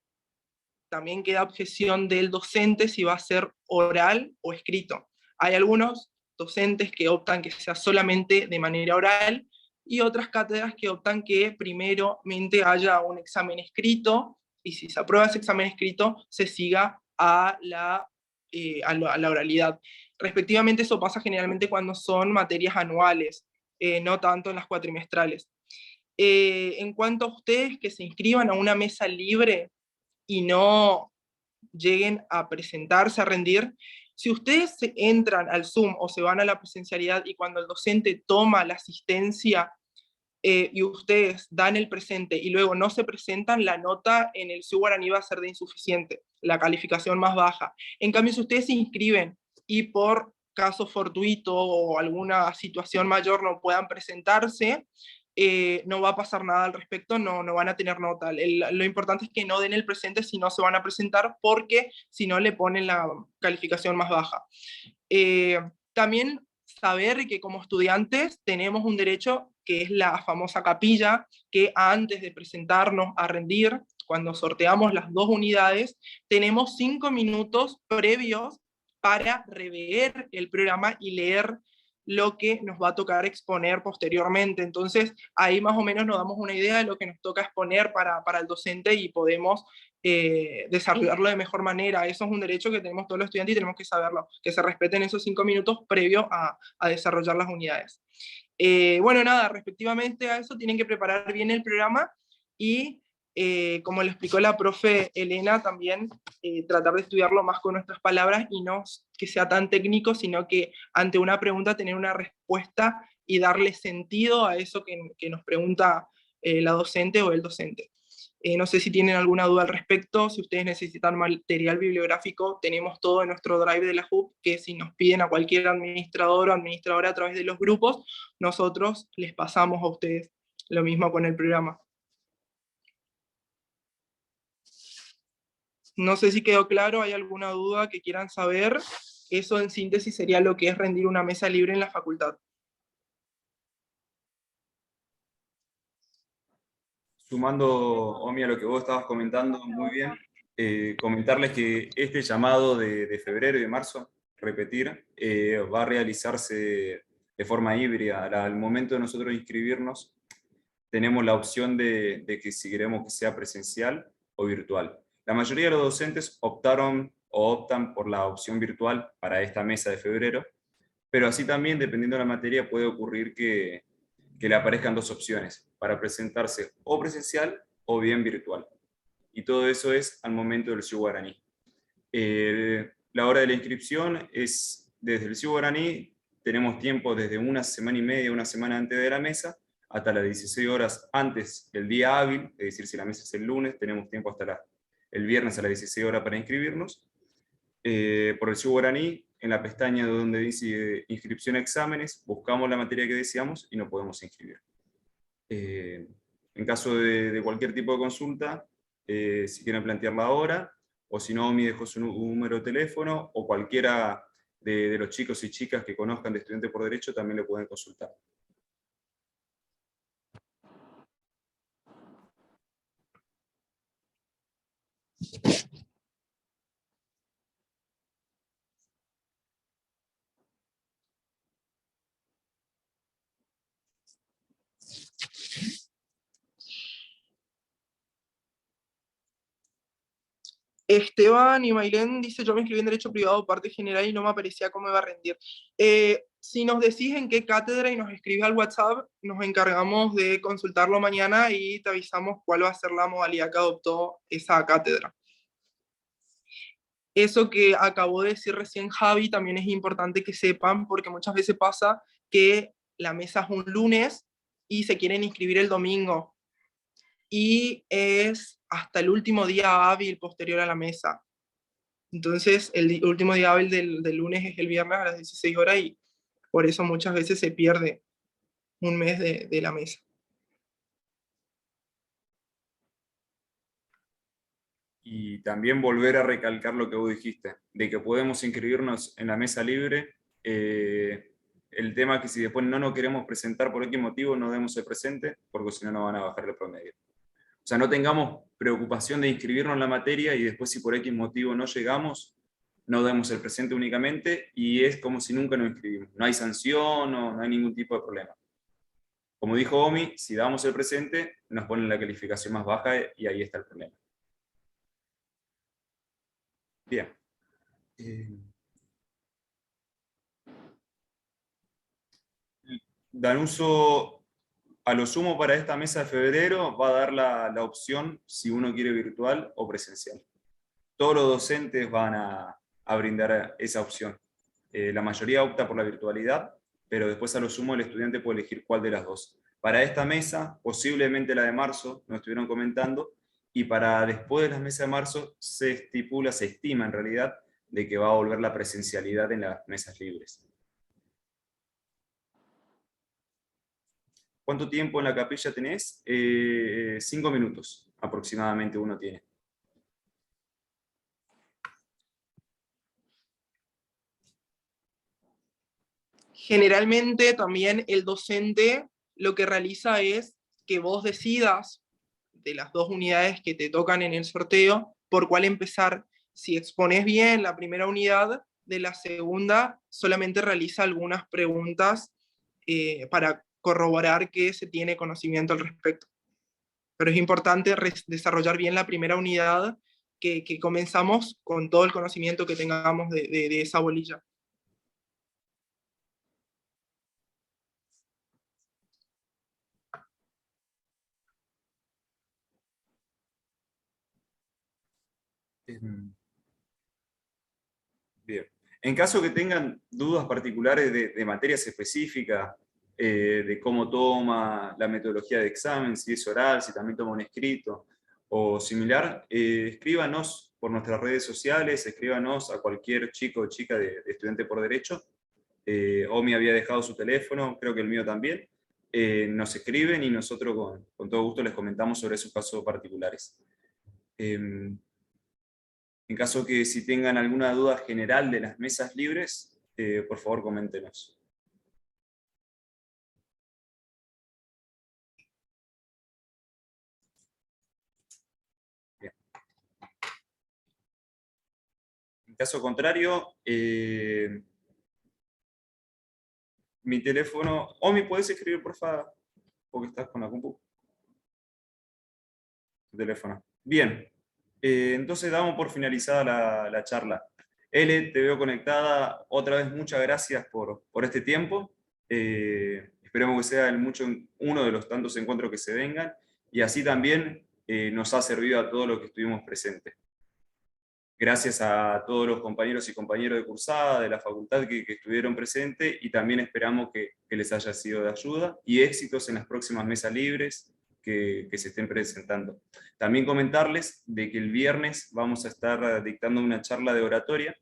también queda objeción del docente si va a ser oral o escrito. Hay algunos docentes que optan que sea solamente de manera oral, y otras cátedras que optan que primeramente haya un examen escrito, y si se aprueba ese examen escrito, se siga a la oralidad. Respectivamente, eso pasa generalmente cuando son materias anuales, no tanto en las cuatrimestrales. En cuanto a ustedes que se inscriban a una mesa libre y no lleguen a presentarse, a rendir, si ustedes entran al Zoom o se van a la presencialidad y cuando el docente toma la asistencia y ustedes dan el presente y luego no se presentan, la nota en el CIU Guaraní va a ser de insuficiente, la calificación más baja. En cambio, si ustedes se inscriben y por caso fortuito o alguna situación mayor no puedan presentarse, no va a pasar nada al respecto, no van a tener nota. Lo importante es que no den el presente si no se van a presentar, porque si no le ponen la calificación más baja. También saber que como estudiantes tenemos un derecho que es la famosa capilla, que antes de presentarnos a rendir, cuando sorteamos las 2 unidades, tenemos 5 minutos previos para rever el programa y leer lo que nos va a tocar exponer posteriormente. Entonces, ahí más o menos nos damos una idea de lo que nos toca exponer para el docente y podemos desarrollarlo de mejor manera. Eso es un derecho que tenemos todos los estudiantes y tenemos que saberlo, que se respeten esos 5 minutos previos a desarrollar las unidades. Bueno, nada, respectivamente a eso tienen que preparar bien el programa y, como le explicó la profe Elena, también tratar de estudiarlo más con nuestras palabras y no que sea tan técnico, sino que ante una pregunta tener una respuesta y darle sentido a eso que nos pregunta la docente o el docente. No sé si tienen alguna duda al respecto, si ustedes necesitan material bibliográfico, tenemos todo en nuestro drive de la HUB, que si nos piden a cualquier administrador o administradora a través de los grupos, nosotros les pasamos a ustedes. Lo mismo con el programa. No sé si quedó claro, ¿hay alguna duda que quieran saber? Eso en síntesis sería lo que es rendir una mesa libre en la facultad. Sumando, Omi, a lo que vos estabas comentando muy bien, comentarles que este llamado de febrero y de marzo, repetir, va a realizarse de forma híbrida. Al momento de nosotros inscribirnos, tenemos la opción de que si queremos que sea presencial o virtual. La mayoría de los docentes optaron o optan por la opción virtual para esta mesa de febrero, pero así también, dependiendo de la materia, puede ocurrir que le aparezcan 2 opciones, para presentarse o presencial o bien virtual. Y todo eso es al momento del CIU Guaraní. La hora de la inscripción es desde el CIU Guaraní, tenemos tiempo desde una semana y media, una semana antes de la mesa, hasta las 16 horas antes del día hábil, es decir, si la mesa es el lunes, tenemos tiempo hasta el viernes a las 16 horas para inscribirnos. Por el CIU Guaraní, en la pestaña donde dice inscripción a exámenes, buscamos la materia que deseamos y nos podemos inscribir. En caso de cualquier tipo de consulta, si quieren plantearla ahora, o si no, me dejó su número de teléfono, o cualquiera de los chicos y chicas que conozcan de Estudiantes por Derecho también le pueden consultar. Esteban y Mailén dice, yo me inscribí en Derecho Privado, parte general, y no me aparecía cómo iba a rendir. Si nos decís en qué cátedra y nos escribís al WhatsApp, nos encargamos de consultarlo mañana y te avisamos cuál va a ser la modalidad que adoptó esa cátedra. Eso que acabó de decir recién Javi también es importante que sepan, porque muchas veces pasa que la mesa es un lunes y se quieren inscribir el domingo. Y es hasta el último día hábil posterior a la mesa. Entonces, el último día hábil del lunes es el viernes a las 16 horas y por eso muchas veces se pierde un mes de la mesa. Y también volver a recalcar lo que vos dijiste, de que podemos inscribirnos en la mesa libre. El tema es que si después no nos queremos presentar por X motivo, no demos el presente, porque si no nos van a bajar el promedio. O sea, no tengamos preocupación de inscribirnos en la materia y después si por X motivo no llegamos, no demos el presente únicamente y es como si nunca nos inscribimos. No hay sanción, no hay ningún tipo de problema. Como dijo Omi, si damos el presente, nos ponen la calificación más baja y ahí está el problema. Bien. Danuso, a lo sumo para esta mesa de febrero, va a dar la opción si uno quiere virtual o presencial. Todos los docentes van a brindar esa opción. La mayoría opta por la virtualidad, pero después a lo sumo el estudiante puede elegir cuál de las dos. Para esta mesa, posiblemente la de marzo, nos estuvieron comentando, y para después de las mesas de marzo se estima en realidad, de que va a volver la presencialidad en las mesas libres. ¿Cuánto tiempo en la capilla tenés? 5 minutos aproximadamente uno tiene. Generalmente también el docente lo que realiza es que vos decidas de las 2 unidades que te tocan en el sorteo por cuál empezar. Si expones bien la primera unidad, de la segunda solamente realiza algunas preguntas para corroborar que se tiene conocimiento al respecto. Pero es importante desarrollar bien la primera unidad, que comenzamos con todo el conocimiento que tengamos de esa bolilla. Bien. En caso que tengan dudas particulares de materias específicas, de cómo toma la metodología de examen, si es oral, si también toma un escrito o similar, escríbanos por nuestras redes sociales, escríbanos a cualquier chico o chica de estudiante por derecho. Omi había dejado su teléfono, creo que el mío también. Nos escriben y nosotros con todo gusto les comentamos sobre sus casos particulares. En caso que si tengan alguna duda general de las mesas libres, por favor coméntenos. Bien. En caso contrario, mi teléfono... Omi, ¿puedes escribir, por favor? Porque estás con la compu. Tu teléfono. Bien. Entonces damos por finalizada la charla. Ele, te veo conectada. Otra vez, muchas gracias por este tiempo. Esperemos que sea uno de los tantos encuentros que se vengan, y así también nos ha servido a todos los que estuvimos presentes. Gracias a todos los compañeros y compañeras de cursada, de la facultad que estuvieron presentes, y también esperamos que les haya sido de ayuda, y éxitos en las próximas mesas libres que se estén presentando. También comentarles de que el viernes vamos a estar dictando una charla de oratoria,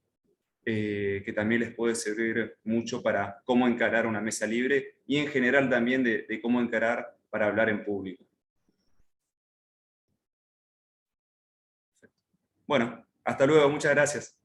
que también les puede servir mucho para cómo encarar una mesa libre, y en general también de cómo encarar para hablar en público. Bueno, hasta luego, muchas gracias.